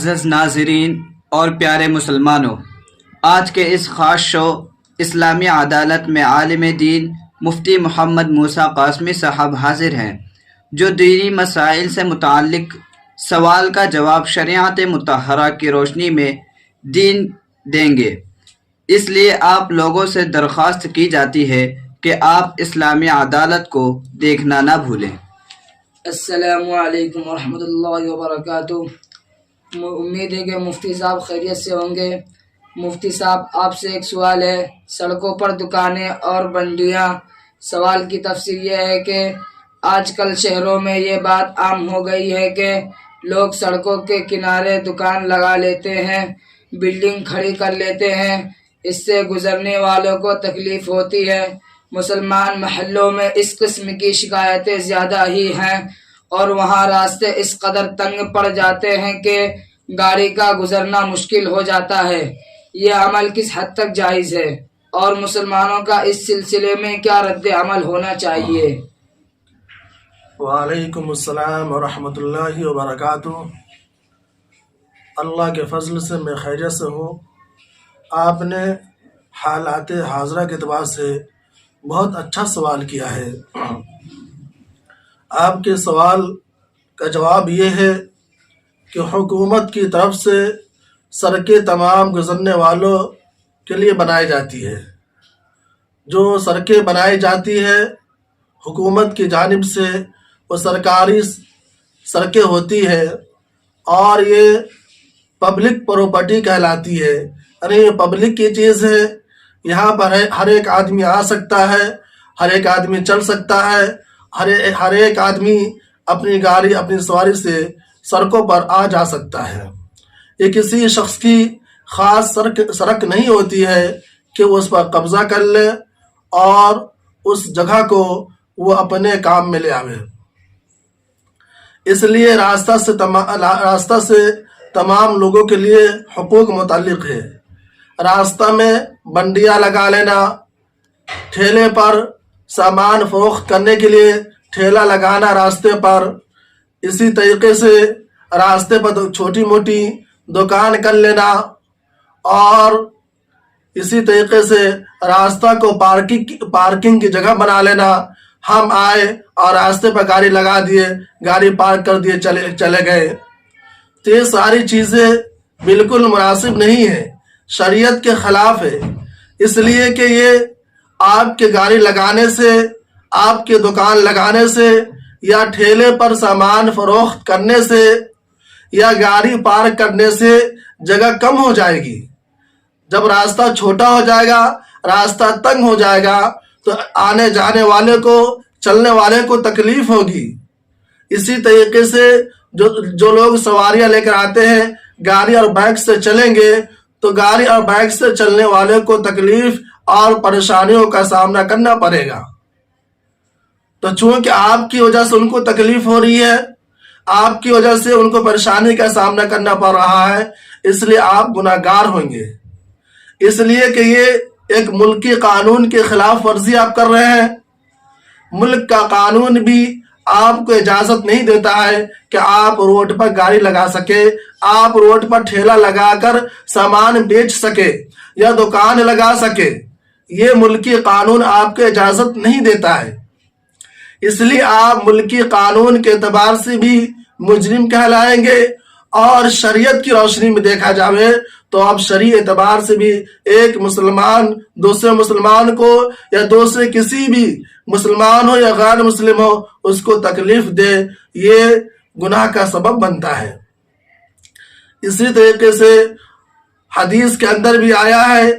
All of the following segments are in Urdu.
معزز ناظرین اور پیارے مسلمانوں، آج کے اس خاص شو اسلامی عدالت میں عالم دین مفتی محمد موسیٰ قاسمی صاحب حاضر ہیں، جو دینی مسائل سے متعلق سوال کا جواب شریعت مطہرہ کی روشنی میں دیں گے۔ اس لیے آپ لوگوں سے درخواست کی جاتی ہے کہ آپ اسلامی عدالت کو دیکھنا نہ بھولیں۔ السلام علیکم ورحمۃ اللہ وبرکاتہ۔ امید ہے کہ مفتی صاحب خیریت سے ہوں گے۔ مفتی صاحب، آپ سے ایک سوال ہے۔ سڑکوں پر دکانیں اور منڈیاں، سوال کی تفسیر یہ ہے کہ آج کل شہروں میں یہ بات عام ہو گئی ہے کہ لوگ سڑکوں کے کنارے دکان لگا لیتے ہیں، بلڈنگ کھڑی کر لیتے ہیں، اس سے گزرنے والوں کو تکلیف ہوتی ہے۔ مسلمان محلوں میں اس قسم کی شکایتیں زیادہ ہی ہیں، اور وہاں راستے اس قدر تنگ پڑ جاتے ہیں کہ گاڑی کا گزرنا مشکل ہو جاتا ہے۔ یہ عمل کس حد تک جائز ہے، اور مسلمانوں کا اس سلسلے میں کیا رد عمل ہونا چاہیے؟ وعلیکم السلام ورحمۃ اللہ وبرکاتہ۔ اللہ کے فضل سے میں خیریت سے ہوں۔ آپ نے حالات حاضرہ کے اعتبار سے بہت اچھا سوال کیا ہے۔ آپ کے سوال کا جواب یہ ہے کہ حکومت کی طرف سے سڑکیں تمام گزرنے والوں کے لیے بنائی جاتی ہے۔ جو سڑکیں بنائی جاتی ہے حکومت کی جانب سے، وہ سرکاری سڑکیں ہوتی ہے، اور یہ پبلک پراپرٹی کہلاتی ہے، یعنی یہ پبلک کی چیز ہے۔ یہاں پر ہر ایک آدمی آ سکتا ہے، ہر ایک آدمی چل سکتا ہے، ہر ایک آدمی اپنی گاڑی اپنی سواری سے سڑکوں پر آ جا سکتا ہے۔ یہ کسی شخص کی خاص سڑک نہیں ہوتی ہے کہ وہ اس پر قبضہ کر لے اور اس جگہ کو وہ اپنے کام میں لے آوے۔ اس لیے راستہ سے تمام لوگوں کے لیے حقوق متعلق ہے۔ راستہ میں بنڈیاں لگا لینا، ٹھیلے پر سامان فروخت کرنے کے لیے ٹھیلا لگانا راستے پر، اسی طریقے سے راستے پر چھوٹی موٹی دکان کر لینا، اور اسی طریقے سے راستہ کو پارکنگ کی جگہ بنا لینا۔ ہم آئے اور راستے پر گاڑی لگا دیے، گاڑی پارک کر دیے، چلے گئے۔ تو یہ ساری چیزیں بالکل مناسب نہیں ہیں، شریعت کے خلاف ہے۔ اس لیے کہ یہ آپ کے گاڑی لگانے سے، آپ کے دکان لگانے سے، یا ٹھیلے پر سامان فروخت کرنے سے، یا گاڑی پارک کرنے سے جگہ کم ہو جائے گی۔ جب راستہ چھوٹا ہو جائے گا، راستہ تنگ ہو جائے گا، تو آنے جانے والے کو، چلنے والے کو تکلیف ہوگی۔ اسی طریقے سے جو لوگ سواریاں لے کر آتے ہیں، گاڑی اور بائک سے چلیں گے، تو گاڑی اور بائک سے چلنے والے کو تکلیف اور پریشانیوں کا سامنا کرنا پڑے گا۔ تو چونکہ آپ کی وجہ سے ان کو تکلیف ہو رہی ہے، آپ کی وجہ سے ان کو پریشانی کا سامنا کرنا پڑ رہا ہے، اس لیے آپ گناہ گار ہوں گے۔ اس لیے کہ یہ ایک ملکی قانون کی خلاف ورزی آپ کر رہے ہیں۔ ملک کا قانون بھی آپ کو اجازت نہیں دیتا ہے کہ آپ روڈ پر گاڑی لگا سکے، آپ روڈ پر ٹھیلا لگا کر سامان بیچ سکے یا دکان لگا سکے۔ یہ ملکی قانون آپ کو اجازت نہیں دیتا ہے۔ اس لیے آپ ملکی قانون کے اعتبار سے بھی مجرم کہلائیں گے، اور شریعت کی روشنی میں دیکھا جائے تو آپ شرعی اعتبار سے بھی ایک مسلمان دوسرے مسلمان کو، یا دوسرے کسی بھی مسلمان ہو یا غیر مسلم ہو، اس کو تکلیف دے، یہ گناہ کا سبب بنتا ہے۔ اسی طریقے سے حدیث کے اندر بھی آیا ہے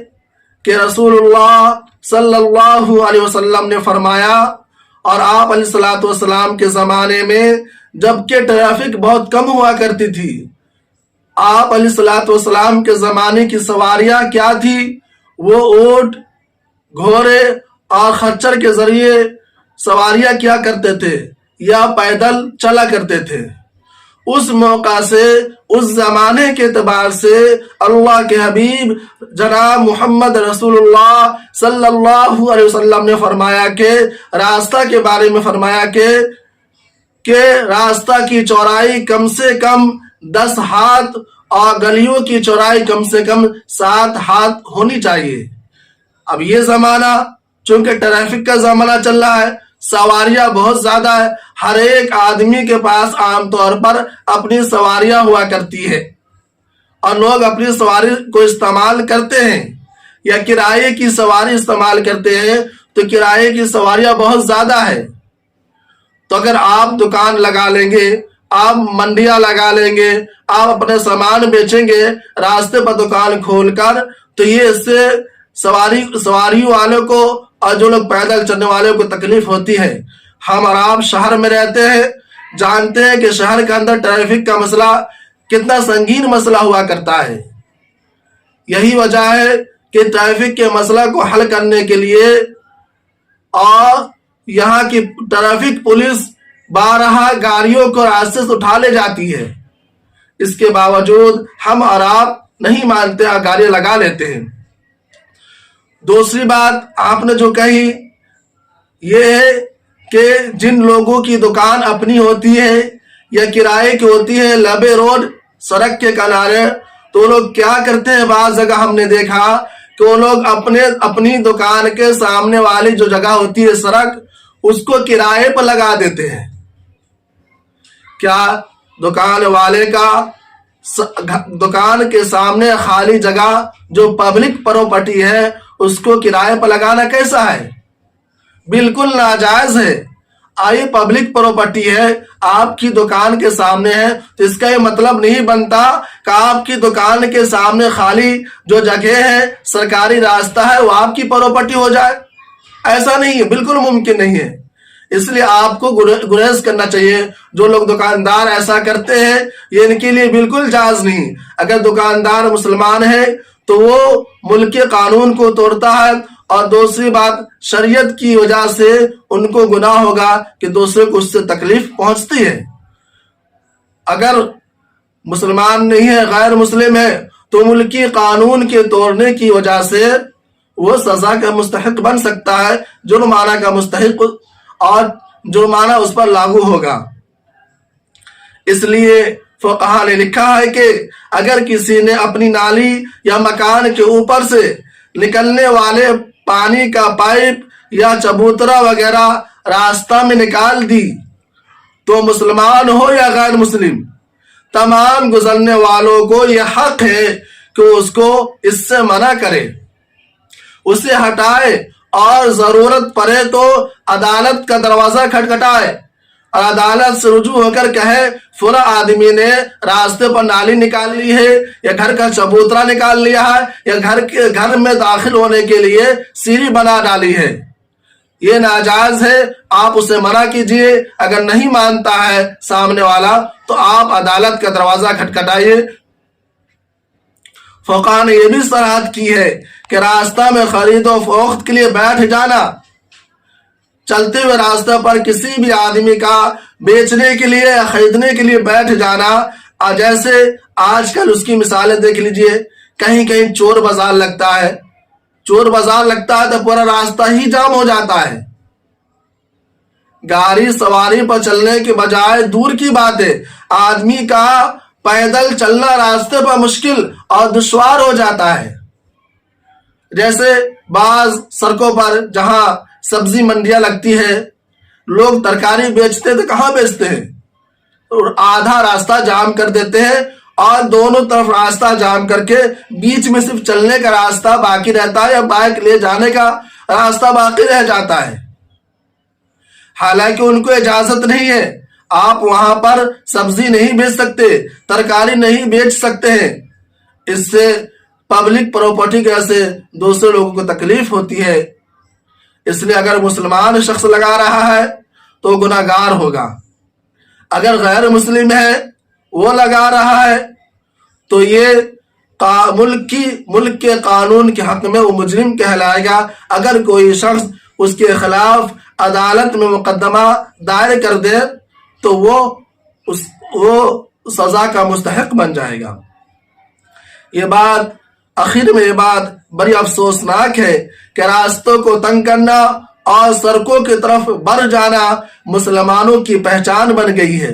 کہ رسول اللہ صلی اللہ علیہ وسلم نے فرمایا، اور آپ علیہ الصلوۃ والسلام کے زمانے میں جبکہ ٹریفک بہت کم ہوا کرتی تھی، آپ علیہ الصلوۃ والسلام کے زمانے کی سواریاں کیا تھی؟ وہ اونٹ، گھوڑے اور خچر کے ذریعے سواریاں کیا کرتے تھے، یا پیدل چلا کرتے تھے۔ اس موقع سے، اس زمانے کے اعتبار سے اللہ کے حبیب جناب محمد رسول اللہ صلی اللہ علیہ وسلم نے فرمایا کہ راستہ کے بارے میں فرمایا کہ راستہ کی چوڑائی کم سے کم 10 ہاتھ اور گلیوں کی چوڑائی کم سے کم 7 ہاتھ ہونی چاہیے۔ اب یہ زمانہ چونکہ ٹریفک کا زمانہ چل رہا ہے، سواریاں بہت زیادہ ہے، ہر ایک آدمی کے پاس عام طور پر اپنی سواریاں ہوا کرتی ہے، اور لوگ اپنی سواری کو استعمال کرتے ہیں یا کرائے کی سواری استعمال کرتے ہیں، تو کرائے کی سواریاں بہت زیادہ ہے۔ تو اگر آپ دکان لگا لیں گے، آپ منڈیاں لگا لیں گے، آپ اپنے سامان بیچیں گے راستے پر دکان کھول کر، تو یہ اس سے سواری والوں کو اور جو لوگ پیدل چلنے والوں کو تکلیف ہوتی ہے۔ ہم اور آپ شہر میں رہتے ہیں، جانتے ہیں کہ شہر کے اندر ٹریفک کا مسئلہ کتنا سنگین مسئلہ ہوا کرتا ہے۔ یہی وجہ ہے کہ ٹریفک کے مسئلہ کو حل کرنے کے لیے اور یہاں کی ٹریفک پولیس بارہا گاڑیوں کو راستے سے اٹھا لے جاتی ہے، اس کے باوجود ہم اور آپ نہیں مانتے اور گاڑیاں لگا لیتے ہیں۔ دوسری بات آپ نے جو کہی یہ ہے کہ جن لوگوں کی دکان اپنی ہوتی ہے یا کرائے کی ہوتی ہے لبے روڈ سڑک کے کنارے، تو لوگ کیا کرتے ہیں، بعض جگہ ہم نے دیکھا کہ وہ لوگ اپنی دکان کے سامنے والی جو جگہ ہوتی ہے سڑک، اس کو کرائے پر لگا دیتے ہیں۔ کیا دکان والے کا دکان کے سامنے خالی جگہ جو پبلک پراپرٹی ہے اس کو کرائے پر لگانا کیسا ہے؟ بالکل ناجائز ہے۔ آئی پبلک پراپرٹی ہے، آپ کی دکان کے سامنے ہے، تو اس کا یہ مطلب نہیں بنتا کہ آپ کی دکان کے سامنے خالی جو جگہ ہے سرکاری راستہ ہے وہ آپ کی پراپرٹی ہو جائے، ایسا نہیں ہے، بالکل ممکن نہیں ہے۔ اس لیے آپ کو گریز کرنا چاہیے۔ جو لوگ دکاندار ایسا کرتے ہیں یہ ان کے لیے بالکل جائز نہیں۔ اگر دکاندار مسلمان ہے تو وہ ملک کے قانون کو توڑتا ہے، اور دوسری بات شریعت کی وجہ سے ان کو گناہ ہوگا کہ دوسرے کو اس سے تکلیف پہنچتی ہے۔ اگر مسلمان نہیں ہے، غیر مسلم ہے، تو ملکی قانون کے توڑنے کی وجہ سے وہ سزا کا مستحق بن سکتا ہے، جرمانہ کا مستحق، اور جرمانہ اس پر لاگو ہوگا۔ اس لیے فقہا نے لکھا ہے کہ اگر کسی نے اپنی نالی یا مکان کے اوپر سے نکلنے والے پانی کا پائپ یا چبوترا وغیرہ راستہ میں نکال دی، تو مسلمان ہو یا غیر مسلم، تمام گزرنے والوں کو یہ حق ہے کہ اس کو اس سے منع کرے، اسے ہٹائے، اور ضرورت پڑے تو عدالت کا دروازہ کھٹکھٹائے اور عدالت سے رجوع ہو کر کہے فلاں آدمی نے راستے پر نالی نکال لی ہے، یا گھر کا چبوترا نکال لیا ہے، یا گھر میں داخل ہونے کے لیے سیڑھی بنا ڈالی ہے، یہ ناجائز ہے، آپ اسے منع کیجئے۔ اگر نہیں مانتا ہے سامنے والا تو آپ عدالت کا دروازہ کھٹکھٹائیے۔ فقہ نے یہ بھی صراحت کی ہے کہ راستہ میں خرید و فروخت کے لیے بیٹھ جانا، چلتے ہوئے راستہ پر کسی بھی آدمی کا بیچنے کے لیے یا خریدنے کے لیے بیٹھ جانا، جیسے آج کل اس کی مثالیں دیکھ لیجئے، کہیں کہیں چور بازار لگتا ہے، چور بازار لگتا ہے تو پورا راستہ ہی جام ہو جاتا ہے، گاڑی سواری پر چلنے کے بجائے دور کی بات ہے آدمی کا پیدل چلنا راستے پر مشکل اور دشوار ہو جاتا ہے۔ جیسے بعض سڑکوں پر جہاں سبزی منڈیاں لگتی ہے، لوگ ترکاری بیچتے تو کہاں بیچتے ہیں، آدھا راستہ جام کر دیتے ہیں اور دونوں طرف راستہ جام کر کے بیچ میں صرف چلنے کا راستہ باقی رہتا ہے، یا بائک لے جانے کا راستہ باقی رہ جاتا ہے، حالانکہ ان کو اجازت نہیں ہے، آپ وہاں پر سبزی نہیں بیچ سکتے، ترکاری نہیں بیچ سکتے ہیں، اس سے پبلک پراپرٹی کی وجہ سے دوسرے لوگوں کو تکلیف ہوتی ہے۔ اس لیے اگر مسلمان شخص لگا رہا ہے تو گناہگار ہوگا، اگر غیر مسلم ہے وہ لگا رہا ہے تو یہ ملک کے قانون کے حق میں وہ مجرم کہلائے گا۔ اگر کوئی شخص اس کے خلاف عدالت میں مقدمہ دائر کر دے تو وہ سزا کا مستحق بن جائے گا۔ آخر میں یہ بات بڑی افسوسناک ہے کہ راستوں کو تنگ کرنا اور سڑکوں کی طرف بڑھ جانا مسلمانوں کی پہچان بن گئی ہے۔